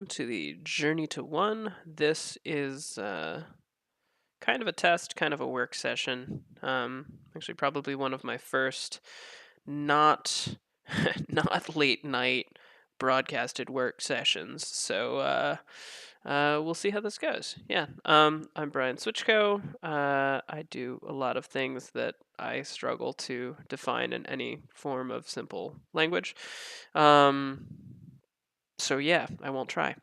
To the Journey to One. This is kind of a test, kind of a work session. Actually, probably one of my first not not late night broadcasted work sessions. So we'll see how this goes. Yeah. I'm Brian Swichkow. I do a lot of things that I struggle to define in any form of simple language. Um, so yeah, I won't try.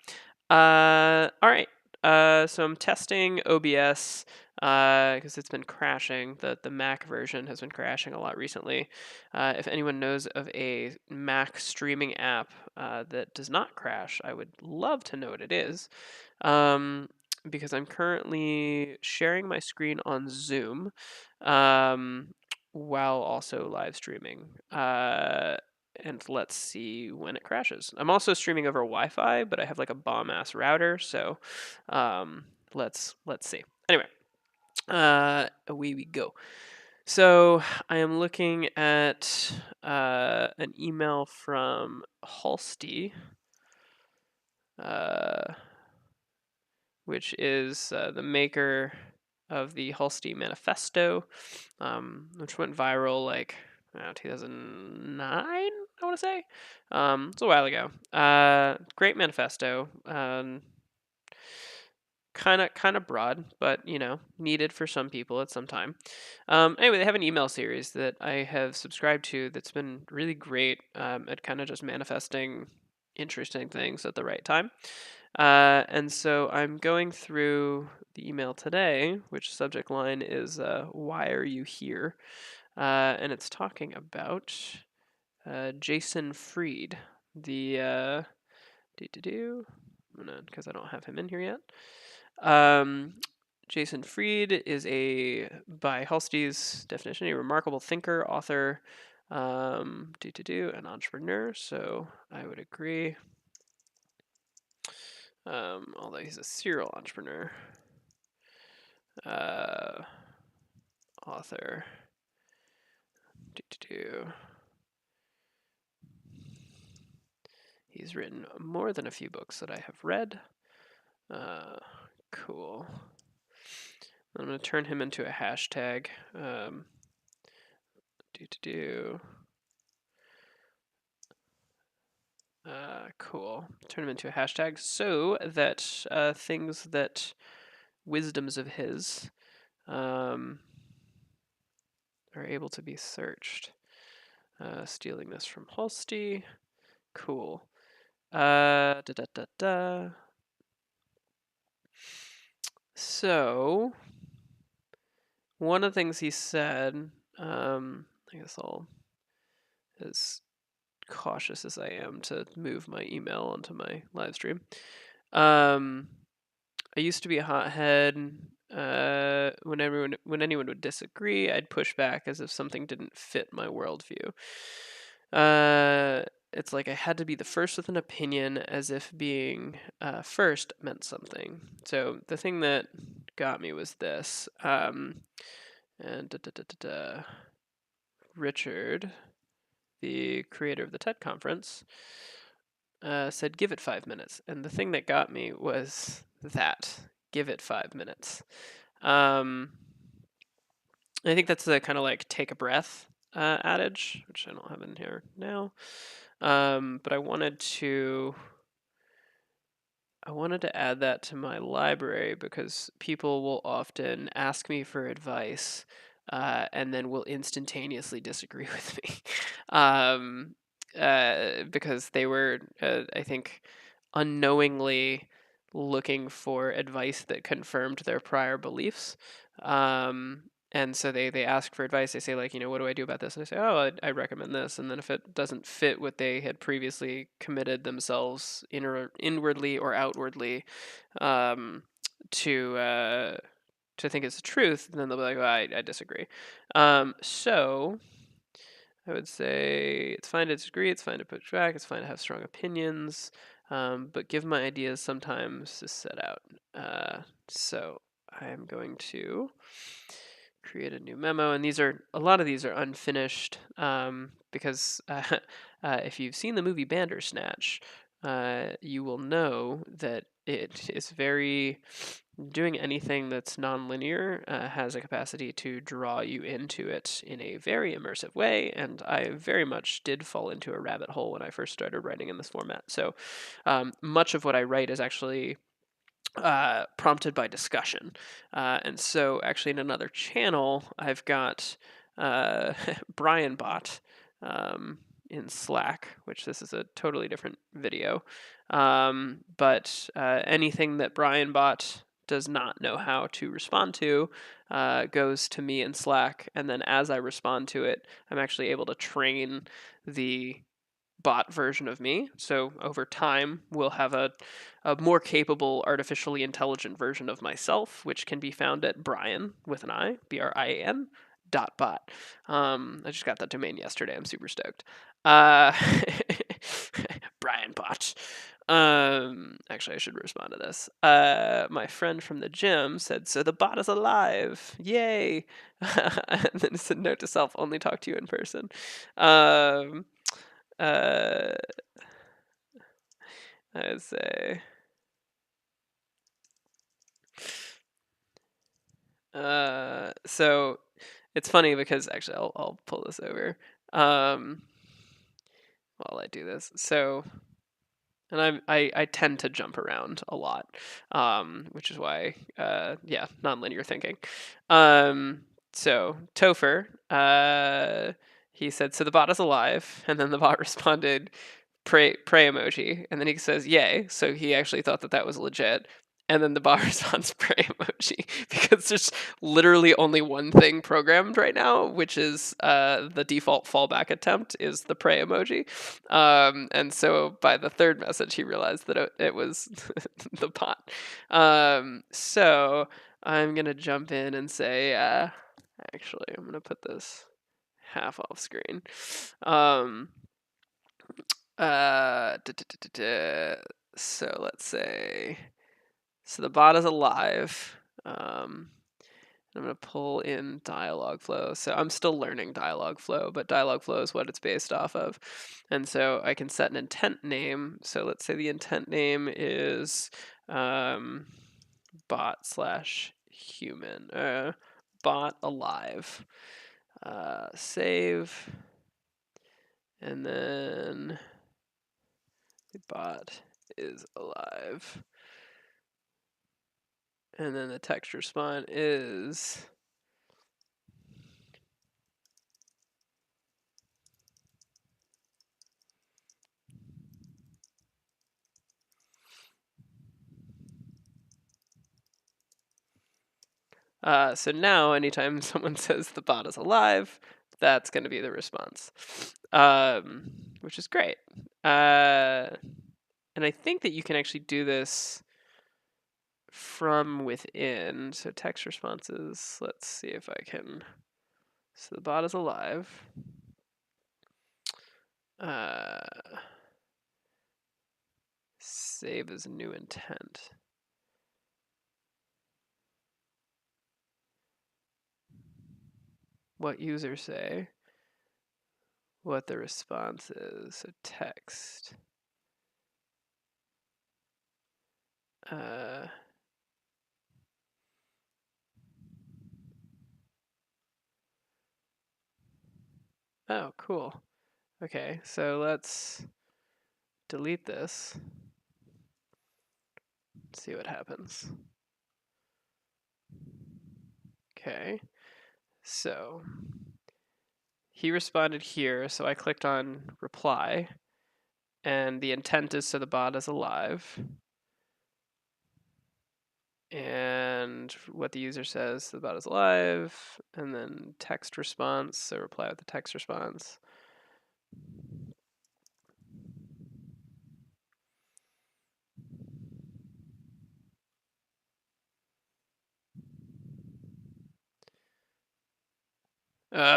All right. So I'm testing OBS because it's been crashing. The Mac version has been crashing a lot recently. If anyone knows of a Mac streaming app that does not crash, I would love to know what it is. Because I'm currently sharing my screen on Zoom um, while also live streaming. And let's see when it crashes. I'm also streaming over Wi-Fi, but I have like a bomb ass router, so um, let's see. Anyway, away we go. So I am looking at an email from Halsty, uh, which is the maker of the Halsty Manifesto, which went viral like 2009, I want to say. It's a while ago. Great manifesto. Kind of broad, but needed for some people at some time. Anyway, they have an email series that I have subscribed to that's been really great at kind of just manifesting interesting things at the right time. And so I'm going through the email today, which subject line is "Why are you here?" And it's talking about Jason Fried, the because I don't have him in here yet. Jason Fried is by Halstead's definition, a remarkable thinker, author, an entrepreneur. So I would agree. Although he's a serial entrepreneur, author. He's written more than a few books that I have read. Cool. I'm going to turn him into a hashtag. Cool. Turn him into a hashtag so that things that wisdoms of his are able to be searched. Stealing this from Holsty. Cool. Da da da da. So, one of the things he said, I guess I'll, as cautious as I am to move my email onto my live stream. I used to be a hothead. When anyone would disagree, I'd push back as if something didn't fit my worldview. It's like I had to be the first with an opinion, as if being first meant something. So the thing that got me was this. And Richard, the creator of the TED conference, said, "Give it 5 minutes." And the thing that got me was that, give it 5 minutes. I think that's the kind of like take a breath adage, which I don't have in here now. But I wanted to add that to my library because people will often ask me for advice and then will instantaneously disagree with me. Because they were, I think, unknowingly looking for advice that confirmed their prior beliefs. And so they ask for advice. They say, like, what do I do about this? And I say, oh, I recommend this. And then if it doesn't fit what they had previously committed themselves inwardly or outwardly um, to think it's the truth, then they'll be like, well, I disagree. So I would say it's fine to disagree, it's fine to push back, it's fine to have strong opinions, but give my ideas sometimes to set out. So I am going to create a new memo, and a lot of these are unfinished because if you've seen the movie Bandersnatch, you will know that it is very doing anything that's nonlinear has a capacity to draw you into it in a very immersive way, and I very much did fall into a rabbit hole when I first started writing in this format. So much of what I write is actually prompted by discussion. And so, actually, in another channel, I've got Brian Bot in Slack, which this is a totally different video. But anything that Brian Bot does not know how to respond to goes to me in Slack. And then as I respond to it, I'm actually able to train the bot version of me. So over time, we'll have a more capable, artificially intelligent version of myself, which can be found at Brian with an I, BRIAN .bot. I just got that domain yesterday. I'm super stoked. Brian bot. Actually, I should respond to this. My friend from the gym said, "So the bot is alive! Yay!" And then it said, "Note to self: only talk to you in person." Uh, I'd say. So it's funny because actually I'll pull this over while I do this. So, and I tend to jump around a lot, which is why yeah, nonlinear thinking. So Topher, he said, "So the bot is alive," and then the bot responded, pray emoji, and then he says yay, so he actually thought that that was legit, and then the bot responds pray emoji because there's literally only one thing programmed right now, which is the default fallback attempt is the pray emoji, and so by the third message he realized that it was the bot. So I'm gonna jump in and say actually I'm gonna put this half off screen. Uh, duh, duh, duh, duh, duh. So let's say, so the bot is alive. I'm going to pull in Dialogflow. So I'm still learning Dialogflow, but Dialogflow is what it's based off of. And so I can set an intent name. So let's say the intent name is bot slash human, bot alive. Save. And then the bot is alive. And then the text response is so now anytime someone says the bot is alive, that's going to be the response, which is great. And I think that you can actually do this from within. So text responses, let's see if I can. So the bot is alive. Save as a new intent. What users say, what the response is, so text. Oh, cool. Okay, so let's delete this. See what happens. Okay, so he responded here, so I clicked on reply, and the intent is so the bot is alive. And what the user says, the bot is alive, and then text response, so reply with the text response.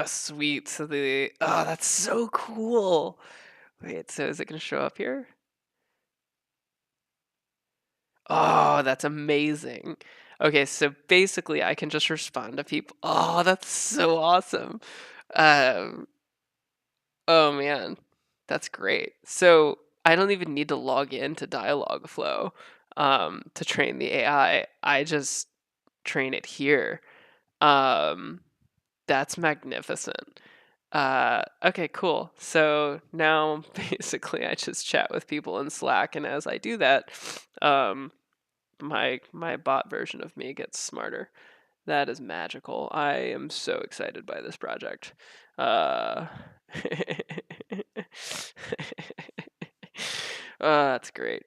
Sweet. So that's so cool. Wait, so is it going to show up here? Oh, that's amazing. Okay, so basically I can just respond to people. Oh, that's so awesome. Um, oh man, that's great. So I don't even need to log in to Dialogflow to train the AI. I just train it here. That's magnificent. Okay, cool. So now basically I just chat with people in Slack, and as I do that, my bot version of me gets smarter. That is magical. I am so excited by this project. That's great.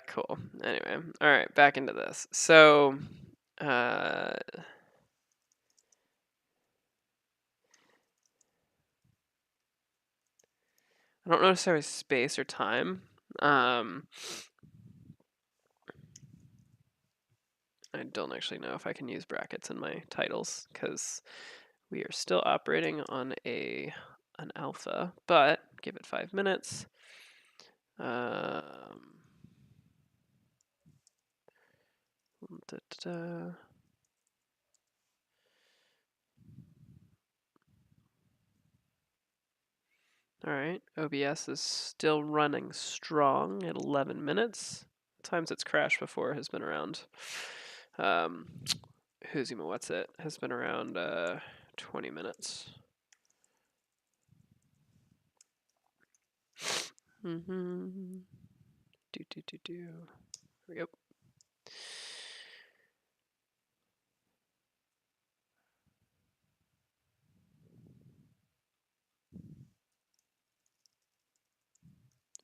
Cool. Anyway, all right, back into this. So, I don't know necessarily space or time. I don't actually know if I can use brackets in my titles because we are still operating on an alpha, but give it 5 minutes. Da, da, da. All right, OBS is still running strong at 11 minutes. Times it's crashed before has been around. What's it? Has been around 20 minutes. Mm-hmm. Do. Here we go.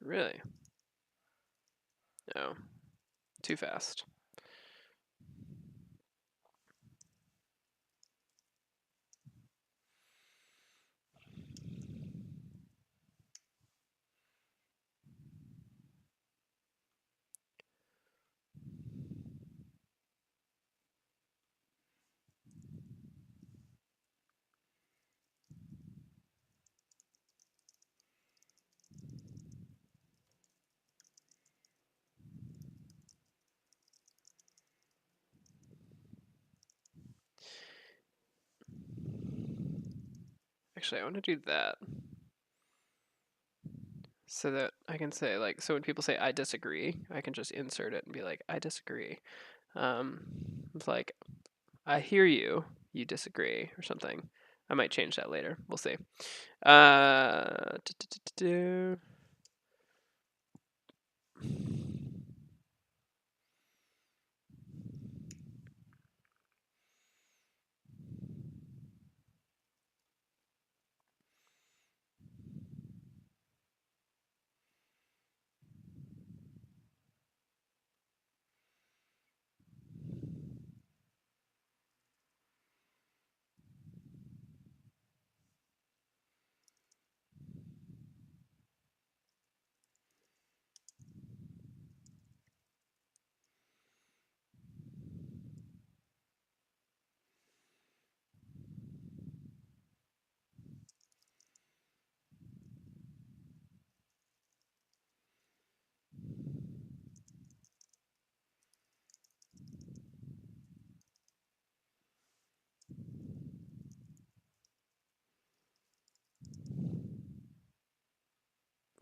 Really? No. Too fast. Actually, I want to do that. So that I can say, like, so when people say I disagree, I can just insert it and be like, I disagree. It's like, I hear you, you disagree, or something. I might change that later. We'll see.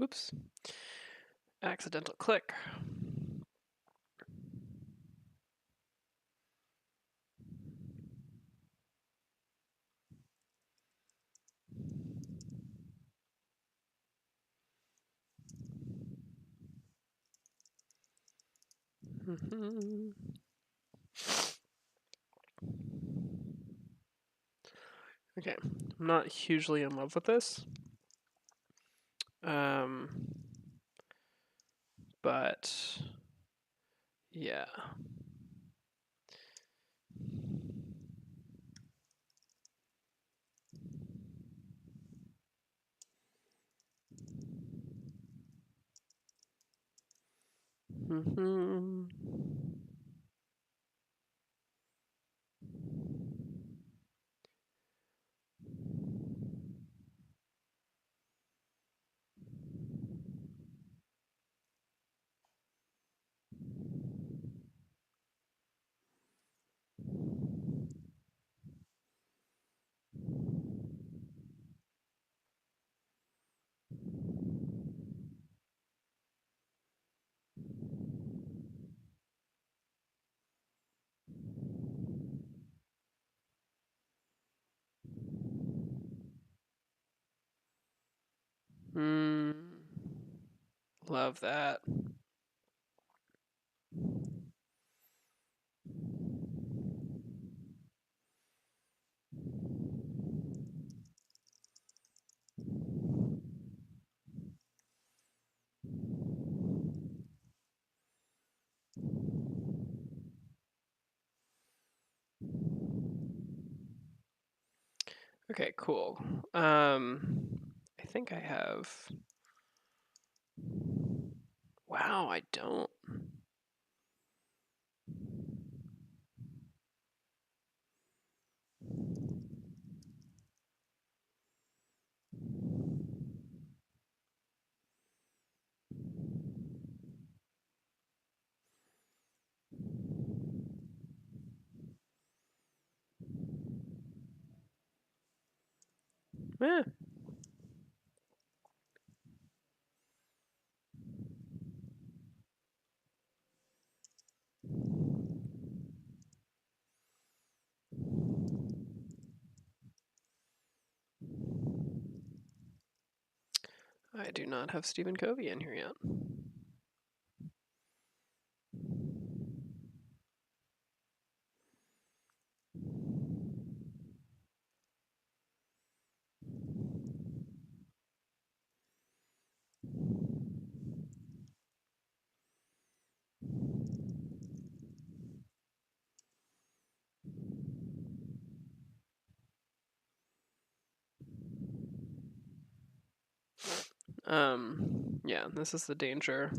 Oops. Accidental click. Okay, I'm not hugely in love with this. But yeah. Love that. Okay, cool. I think I have. Wow, I don't. Eh. I do not have Stephen Covey in here yet. Yeah, this is the danger.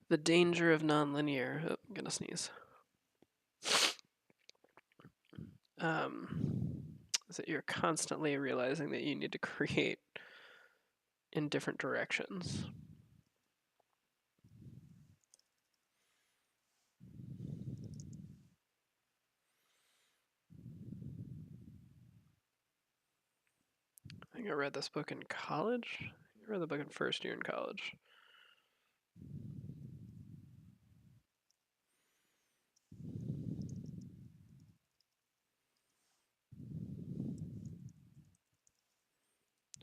The danger of nonlinear. Oh, I'm gonna sneeze. Is that you're constantly realizing that you need to create in different directions. I think I read this book in college. I read the book in first year in college.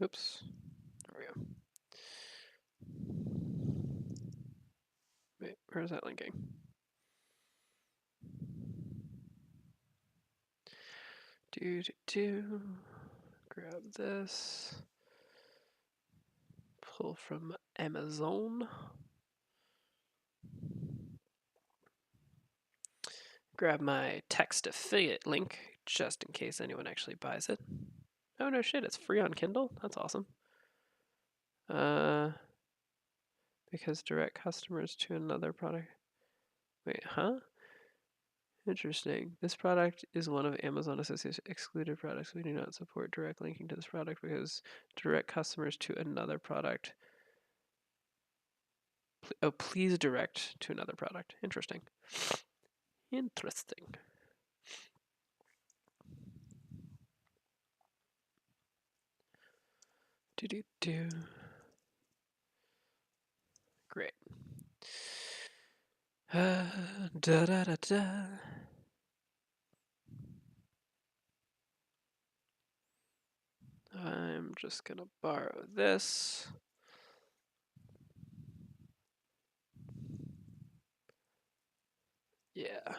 Oops. There we go. Wait, where's that linking? Grab this. Pull from Amazon. Grab my text affiliate link just in case anyone actually buys it. Oh no shit, it's free on Kindle? That's awesome. Because direct customers to another product. Wait, huh? Interesting. This product is one of Amazon Associates excluded products. We do not support direct linking to this product because direct customers to another product. Oh, please direct to another product. Interesting. Interesting. Do. Great. Da da da da. I'm just gonna borrow this. Yeah.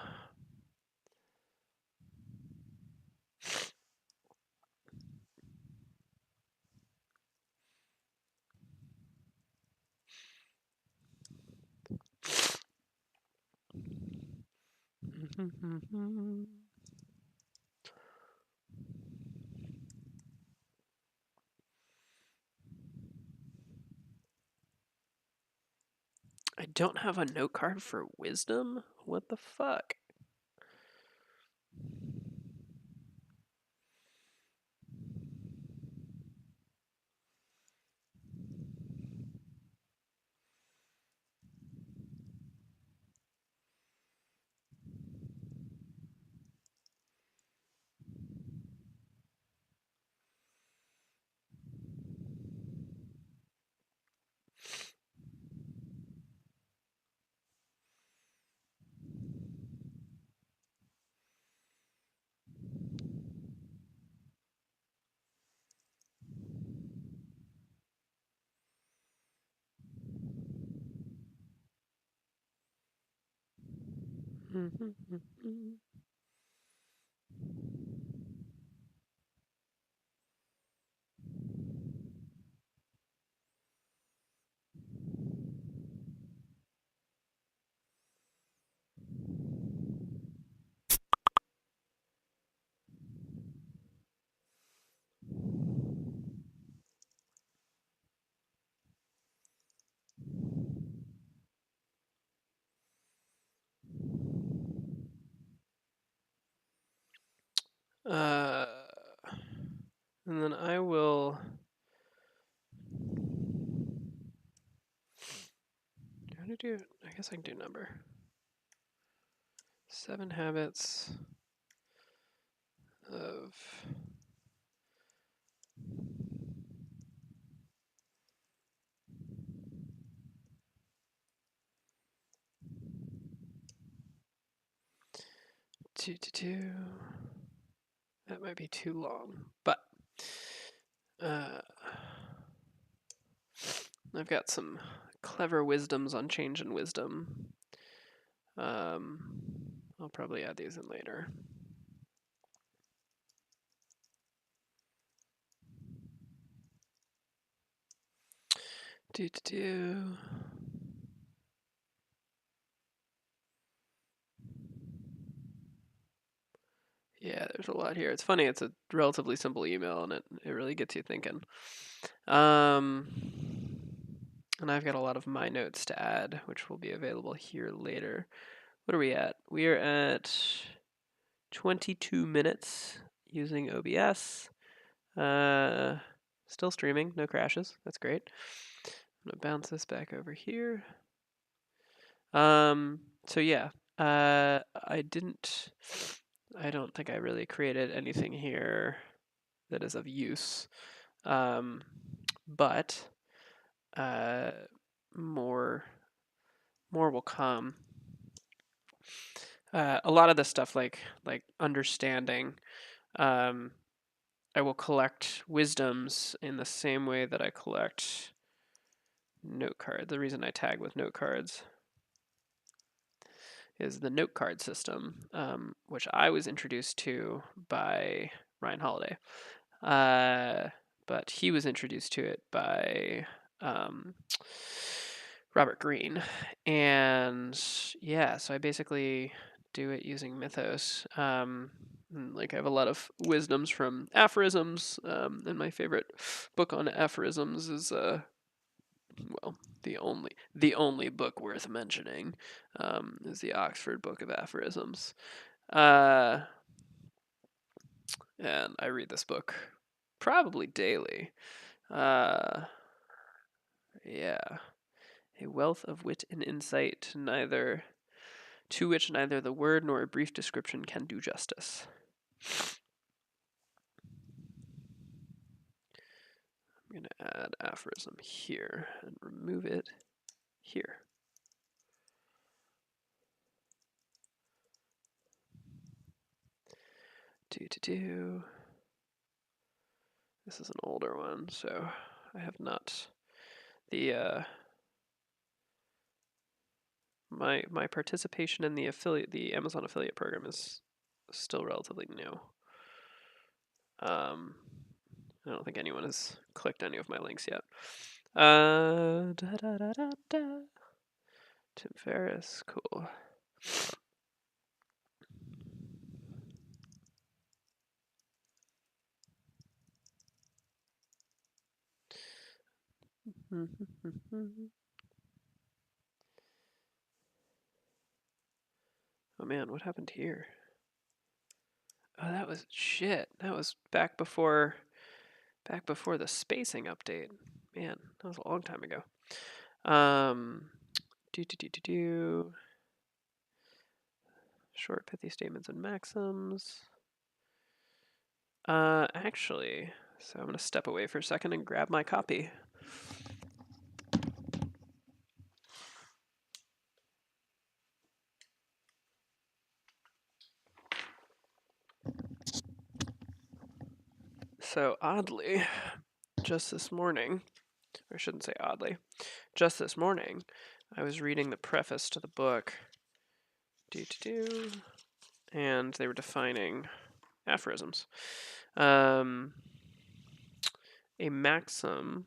I don't have a note card for wisdom? What the fuck? And then I will. How to do? I guess I can do number. 7 habits of. Two. That might be too long, but I've got some clever wisdoms on change and wisdom. I'll probably add these in later. Yeah, there's a lot here. It's funny, it's a relatively simple email and it really gets you thinking. And I've got a lot of my notes to add, which will be available here later. What are we at? We are at 22 minutes using OBS. Still streaming, no crashes. That's great. I'm gonna bounce this back over here. So yeah, I don't think I really created anything here that is of use. But more will come. A lot of this stuff, like understanding, I will collect wisdoms in the same way that I collect note cards. The reason I tag with note cards is the note card system, which I was introduced to by Ryan Holiday. But he was introduced to it by Robert Greene. And yeah, so I basically do it using Mythos. Like I have a lot of wisdoms from aphorisms, and my favorite book on aphorisms is well, the only book worth mentioning is the Oxford Book of Aphorisms. And I read this book probably daily. Yeah. A wealth of wit and insight, to which neither the word nor a brief description can do justice. I'm going to add aphorism here and remove it here. This is an older one, so I have not the my participation in the Amazon affiliate program is still relatively new. I don't think anyone has clicked any of my links yet. Tim Ferriss, cool. Oh man, what happened here? Oh, that was shit. That was back before the spacing update. Man, that was a long time ago. Short pithy statements and maxims. Actually, so I'm gonna step away for a second and grab my copy. So oddly, just this morning, or I shouldn't say oddly, just this morning, I was reading the preface to the book And they were defining aphorisms. A maxim,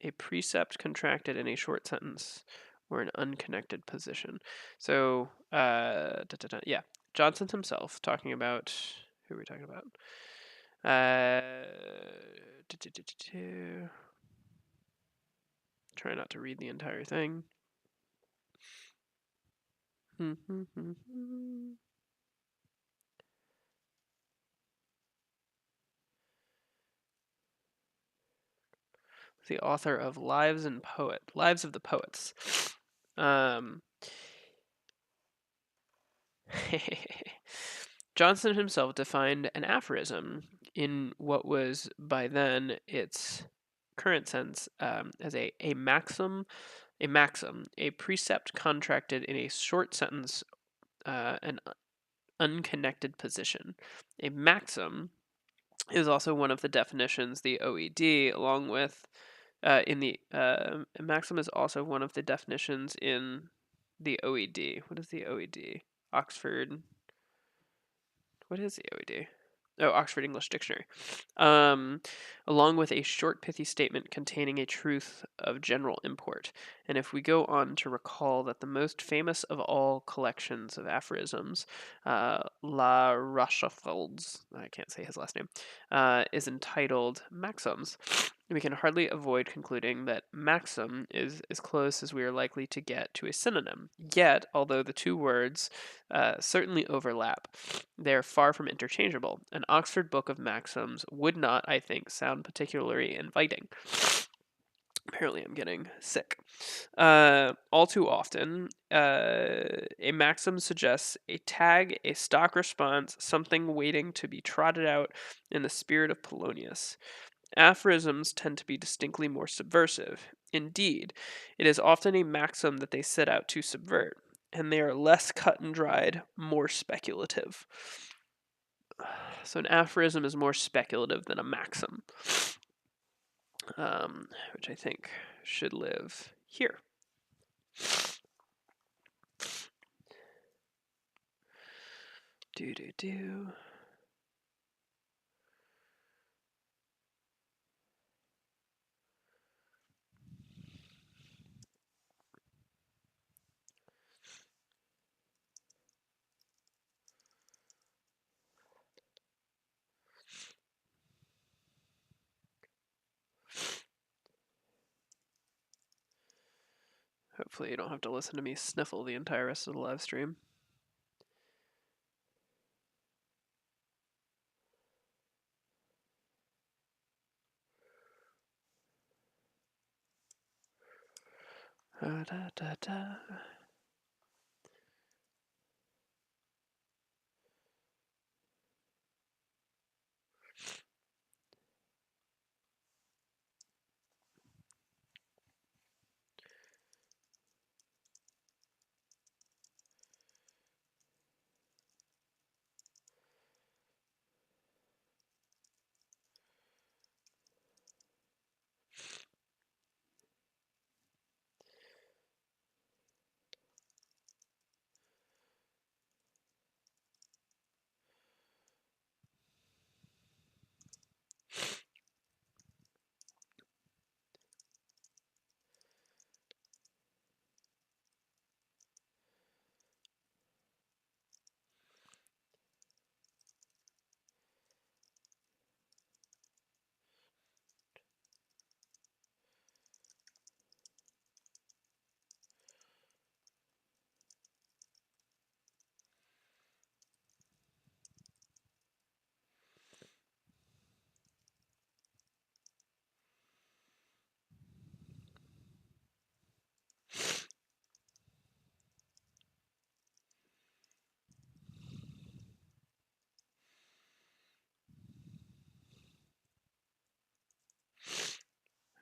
a precept contracted in a short sentence or an unconnected position. So, yeah, Johnson himself talking about, who are we talking about? Try not to read the entire thing. The author of Lives of the Poets. Johnson himself defined an aphorism in what was by then its current sense as a maxim, a precept contracted in a short sentence, an unconnected position. A maxim is also one of the definitions the OED, along with maxim is also one of the definitions in the OED. What is the OED? Oxford. What is the OED? Oh, Oxford English Dictionary. Along with a short, pithy statement containing a truth of general import. And if we go on to recall that the most famous of all collections of aphorisms, La Rochefeld's, I can't say his last name, is entitled Maxims, we can hardly avoid concluding that maxim is as close as we are likely to get to a synonym. Yet, although the two words certainly overlap, they are far from interchangeable. An Oxford Book of Maxims would not, I think, sound particularly inviting. Apparently, I'm getting sick. All too often, a maxim suggests a tag, a stock response, something waiting to be trotted out in the spirit of Polonius. Aphorisms tend to be distinctly more subversive. Indeed, it is often a maxim that they set out to subvert, and they are less cut and dried, more speculative. So an aphorism is more speculative than a maxim, which I think should live here. Do. Hopefully you don't have to listen to me sniffle the entire rest of the live stream.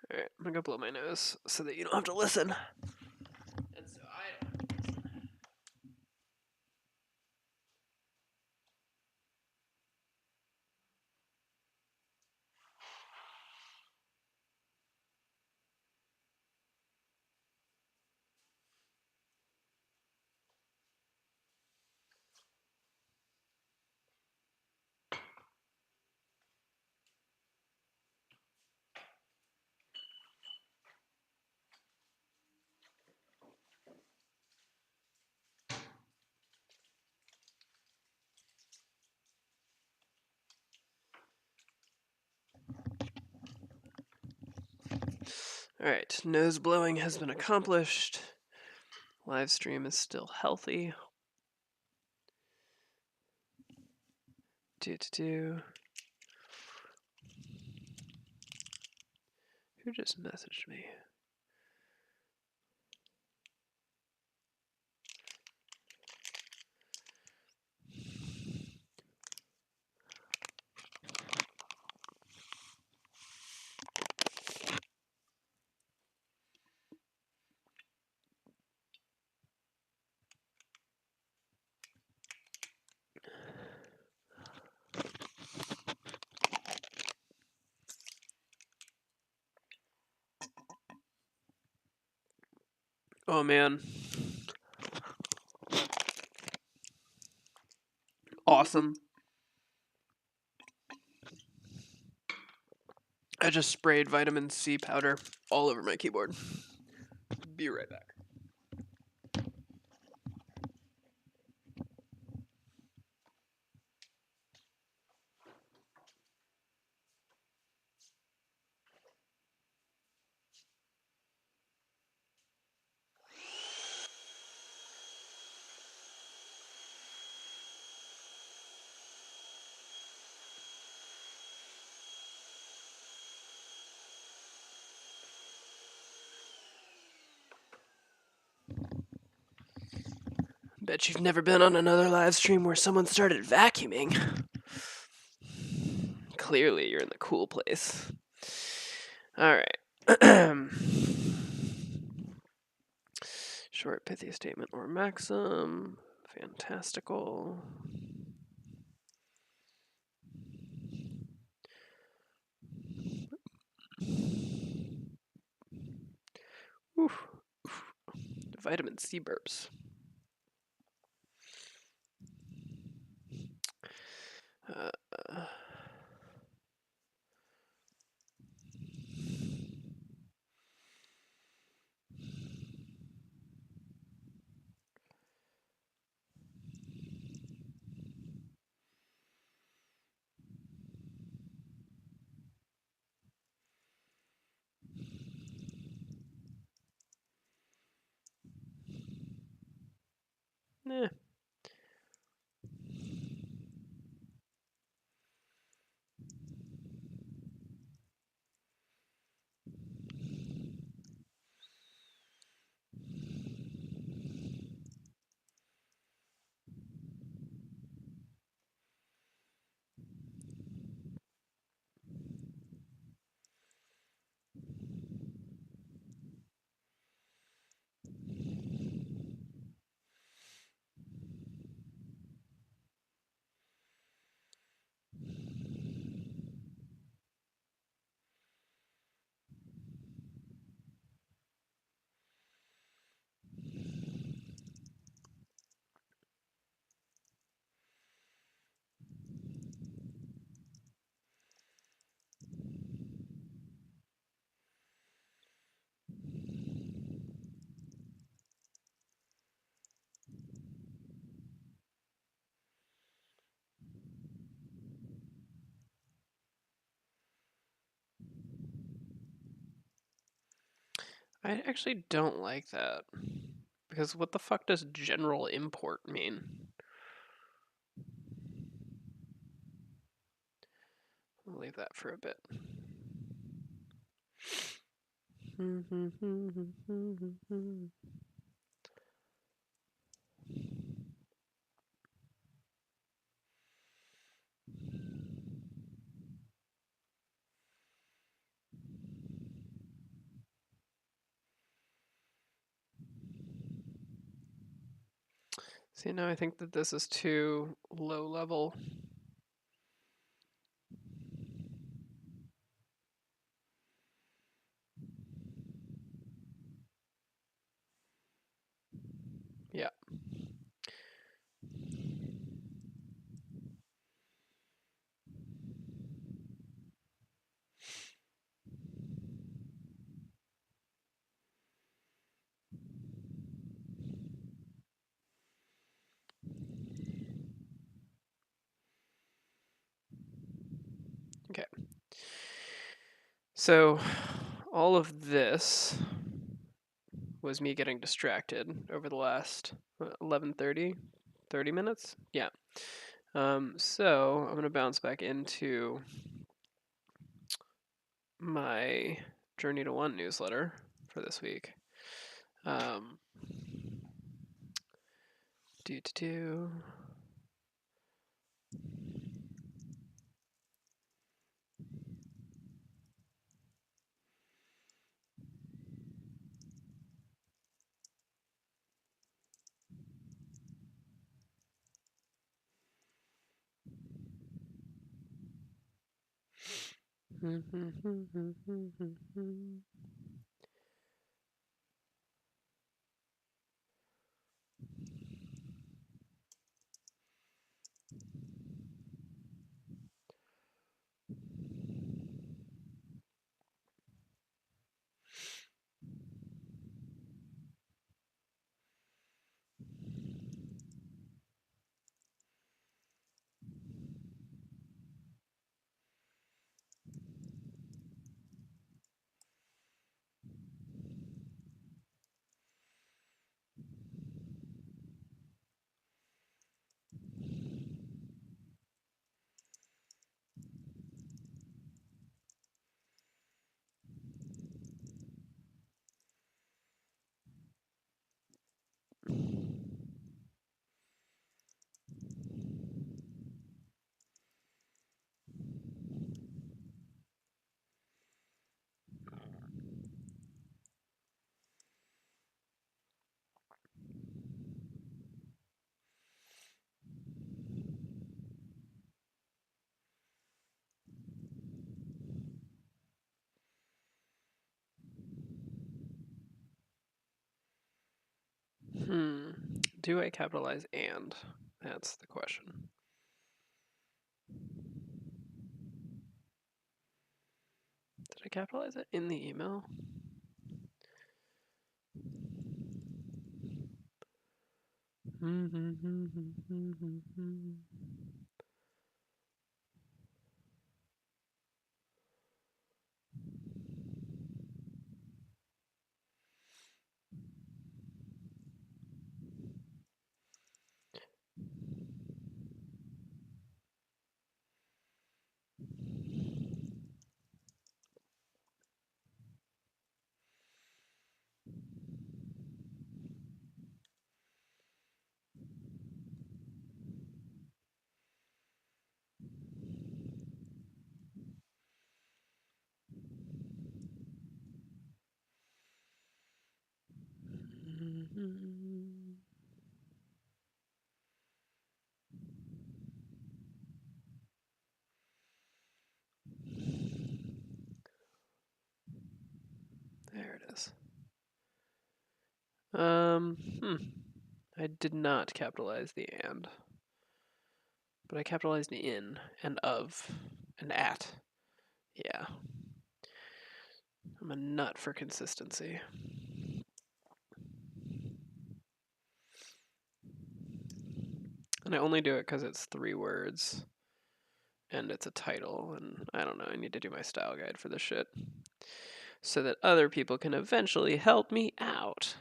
Alright, I'm gonna go blow my nose so that you don't have to listen. And so I don't have to listen. All right, nose blowing has been accomplished. Live stream is still healthy. Who just messaged me? Oh man. Awesome. I just sprayed vitamin C powder all over my keyboard. Be right back. Bet you've never been on another live stream where someone started vacuuming. Clearly, you're in the cool place. All right. Short, pithy statement or maxim. Fantastical. Oof. Vitamin C burps. Eh. I actually don't like that. Because what the fuck does general import mean? I'll leave that for a bit. See, now I think that this is too low level. Yeah. Okay. So all of this was me getting distracted over the last 11:30, 30 minutes. Yeah. So I'm gonna bounce back into my Journey to One newsletter for this week. Do. Do I capitalize and? That's the question. Did I capitalize it in the email? There it is. I did not capitalize the and, but I capitalized in and of and at. Yeah. I'm a nut for consistency. And I only do it because it's 3 words and it's a title, and I don't know, I need to do my style guide for this shit so that other people can eventually help me out.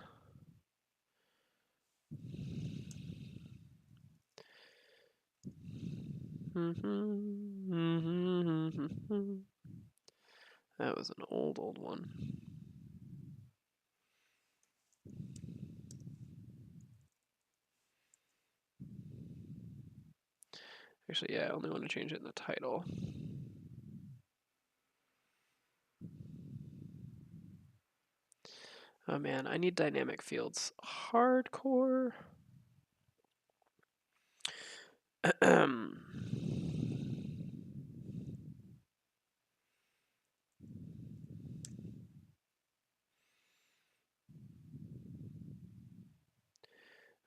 That was an old one. Actually, yeah, I only want to change it in the title. Oh man, I need dynamic fields. Hardcore.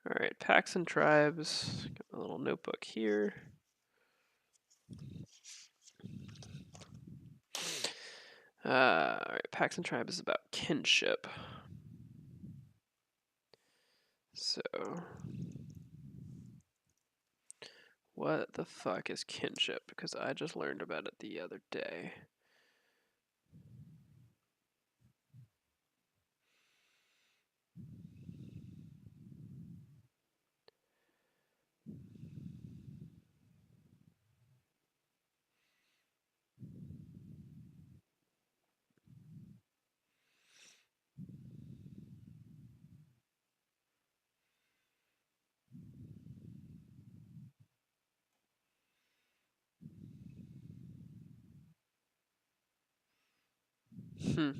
Alright, packs and tribes. Got my little notebook here. Alright, packs and tribes is about kinship. So, what the fuck is kinship? Because I just learned about it the other day. Hmm.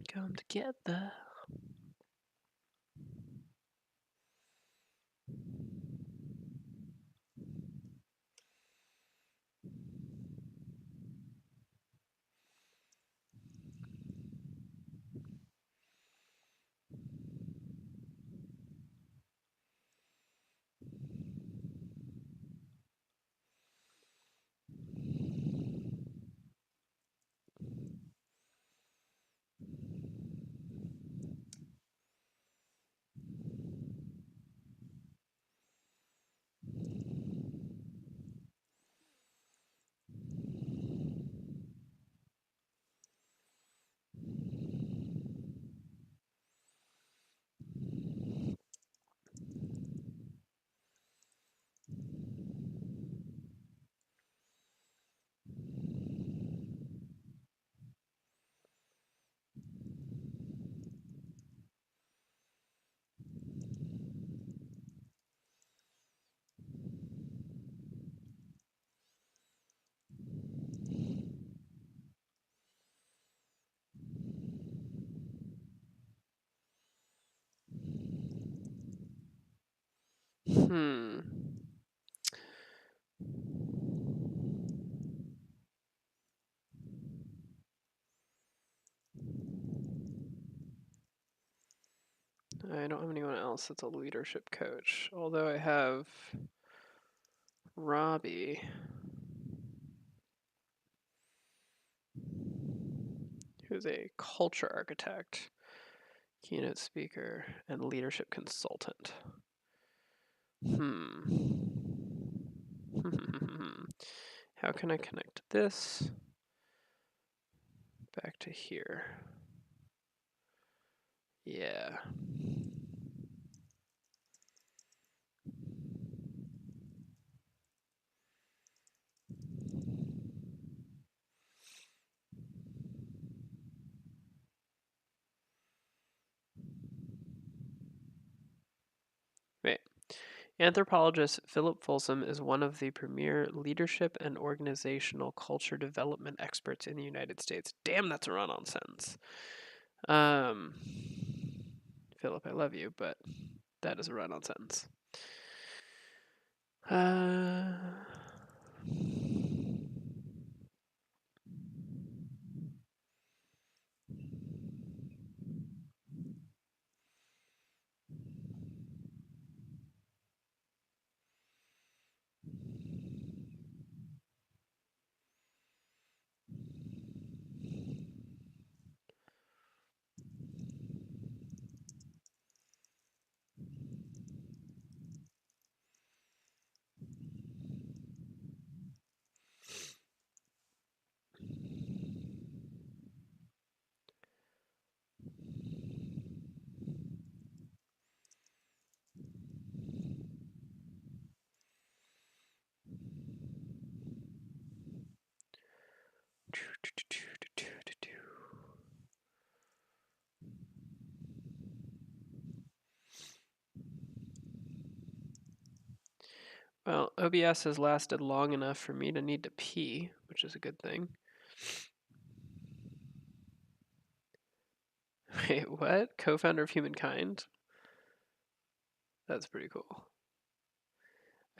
Come together. Hmm. I don't have anyone else that's a leadership coach, although I have Robbie, who's a culture architect, keynote speaker, and leadership consultant. How can I connect this back to here? Yeah. Wait. Anthropologist Philip Folsom is one of the premier leadership and organizational culture development experts in the United States. Damn, that's a run-on sentence. Philip, I love you, but that is a run-on sentence. Well, OBS has lasted long enough for me to need to pee, which is a good thing. Wait, what? Co-founder of Humankind? That's pretty cool.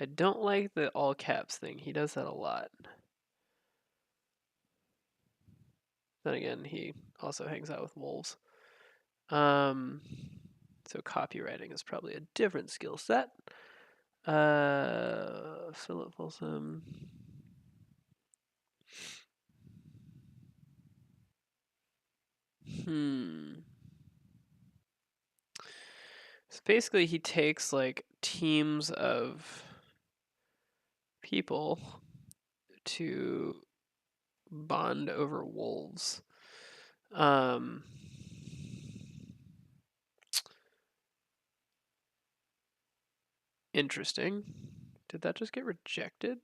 I don't like the all caps thing. He does that a lot. Then again, he also hangs out with wolves. So copywriting is probably a different skill set. Philip Folsom. So basically he takes like teams of people to bond over wolves. Interesting. Did that just get rejected?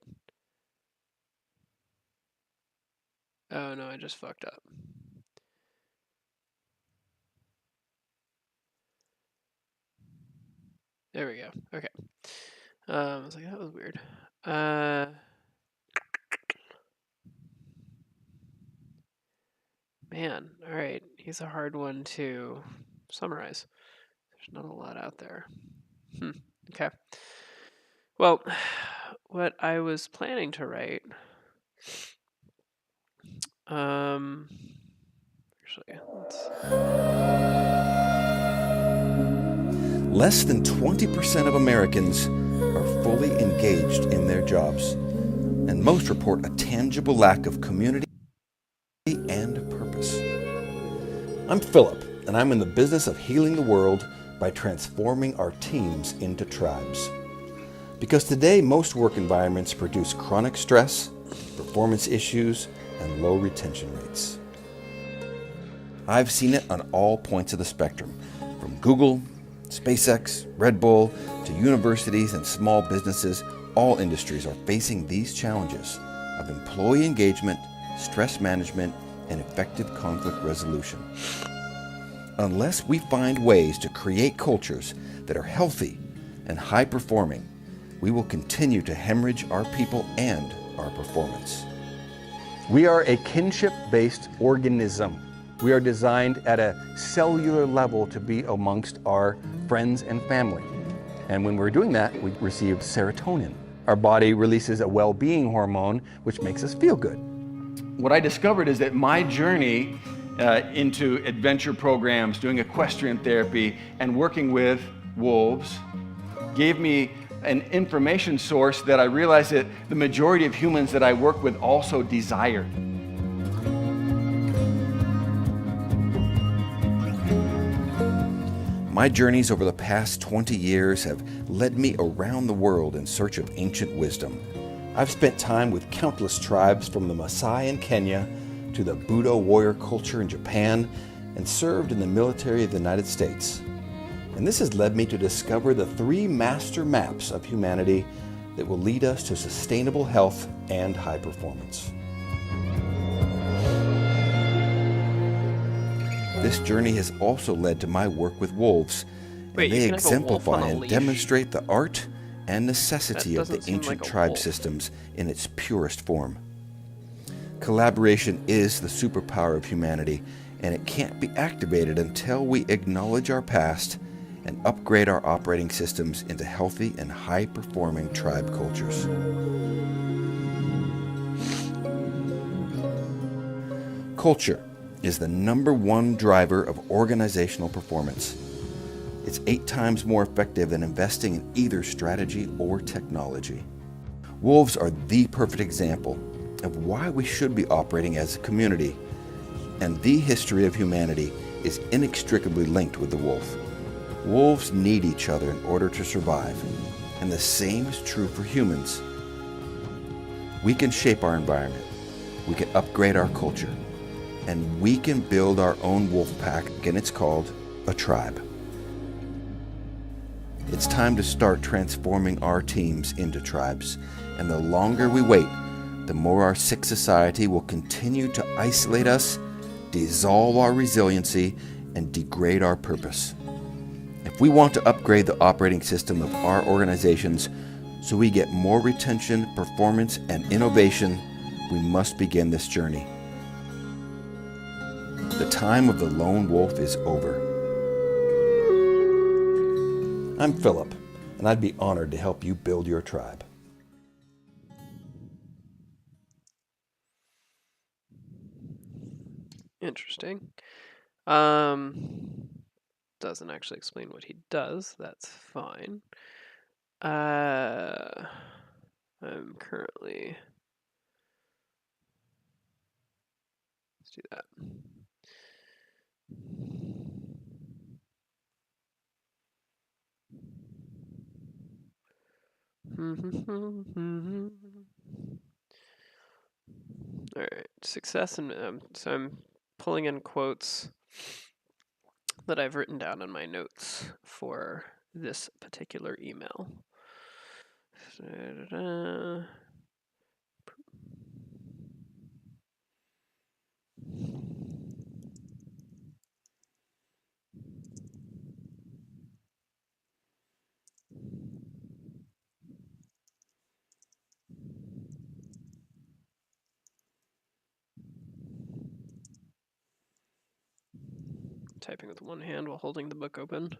Oh no, I just fucked up. There we go. Okay. I was like, that was weird. Man, all right. He's a hard one to summarize. There's not a lot out there. Okay. Well, what I was planning to write, actually, Less than 20% of Americans are fully engaged in their jobs, and most report a tangible lack of community and purpose. I'm Philip, and I'm in the business of healing the world by transforming our teams into tribes. Because today, most work environments produce chronic stress, performance issues, and low retention rates. I've seen it on all points of the spectrum, from Google, SpaceX, Red Bull, to universities and small businesses. All industries are facing these challenges of employee engagement, stress management, and effective conflict resolution. Unless we find ways to create cultures that are healthy and high-performing, we will continue to hemorrhage our people and our performance. We are a kinship-based organism. We are designed at a cellular level to be amongst our friends and family. And when we're doing that, we receive serotonin. Our body releases a well-being hormone, which makes us feel good. What I discovered is that my journey into adventure programs, doing equestrian therapy, and working with wolves gave me an information source that I realized that the majority of humans that I work with also desire. My journeys over the past 20 years have led me around the world in search of ancient wisdom. I've spent time with countless tribes from the Maasai in Kenya to the Budo warrior culture in Japan, and served in the military of the United States. And this has led me to discover the 3 master maps of humanity that will lead us to sustainable health and high performance. This journey has also led to my work with wolves, Wait, and they exemplify and leash? demonstrate the art and necessity of the ancient like tribe wolf. systems in its purest form. Collaboration is the superpower of humanity, and it can't be activated until we acknowledge our past and upgrade our operating systems into healthy and high-performing tribe cultures. Culture is the #1 driver of organizational performance. It's 8 times more effective than investing in either strategy or technology. Wolves are the perfect example of why we should be operating as a community, and the history of humanity is inextricably linked with the wolf. Wolves need each other in order to survive, and the same is true for humans. We can shape our environment, we can upgrade our culture, and we can build our own wolf pack, and it's called a tribe. It's time to start transforming our teams into tribes, and the longer we wait, the more our sick society will continue to isolate us, dissolve our resiliency, and degrade our purpose. If we want to upgrade the operating system of our organizations so we get more retention, performance, and innovation, we must begin this journey. The time of the lone wolf is over. I'm Philip, and I'd be honored to help you build your tribe. Interesting. doesn't actually explain what he does. That's fine. I'm currently... Let's do that. All right, success, and so I'm pulling in quotes that I've written down in my notes for this particular email. Typing with one hand while holding the book open.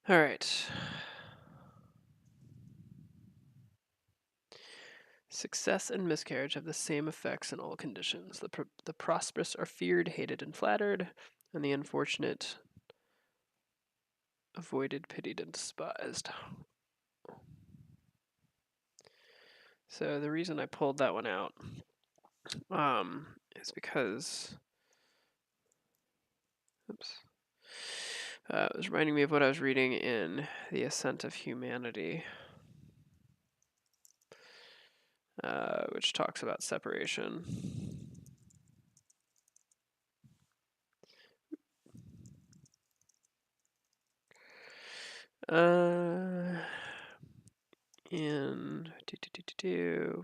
All right. Success and miscarriage have the same effects in all conditions. The prosperous are feared, hated, and flattered, and the unfortunate avoided, pitied, and despised. So the reason I pulled that one out is because it was reminding me of what I was reading in The Ascent of Humanity, which talks about separation.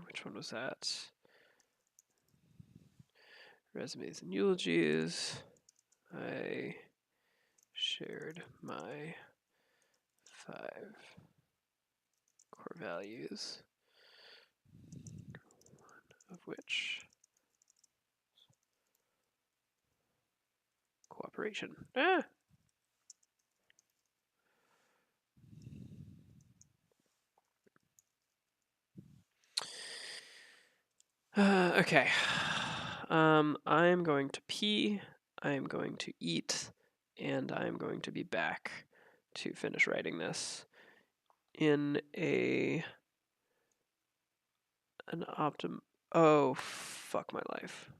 Which one was that? Resumes and eulogies. I shared my 5 core values, one of which cooperation. Okay. I'm going to pee, I'm going to eat, and I'm going to be back to finish writing this in an oh, fuck my life.